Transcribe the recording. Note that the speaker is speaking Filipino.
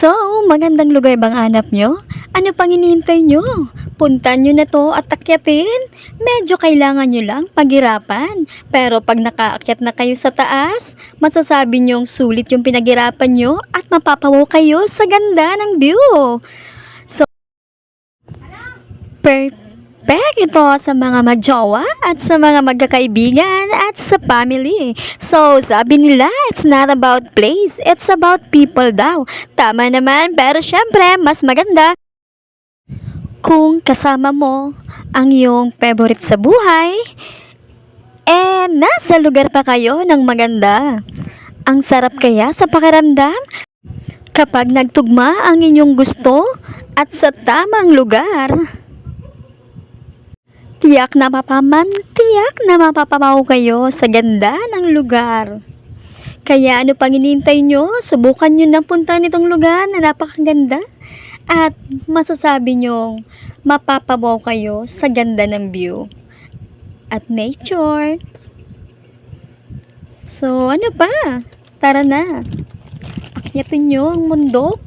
So, magandang lugar bang hanap nyo? Ano pang hinihintay nyo? Puntan nyo na to at akyatin. Medyo kailangan nyo lang paghirapan. Pero pag nakaakyat na kayo sa taas, masasabi nyong sulit yung pinaghirapan nyo at mapapawaw kayo sa ganda ng view. So, perfect ito sa mga magjowa at sa mga magkakaibigan at sa family. So, sabi nila, it's not about place, it's about people daw. Tama naman, pero syempre, mas maganda kung kasama mo ang iyong favorite sa buhay, nasa lugar pa kayo ng maganda. Ang sarap kaya sa pakiramdam kapag nagtugma ang inyong gusto at sa tamang lugar. Tiyak na mapapamaw kayo sa ganda ng lugar. Kaya ano pang hinihintay nyo? Subukan nyo na punta nitong lugar na napakaganda. At masasabi nyong mapapawaw kayo sa ganda ng view at nature. So ano pa? Tara na. Akyatin nyo ang mundo.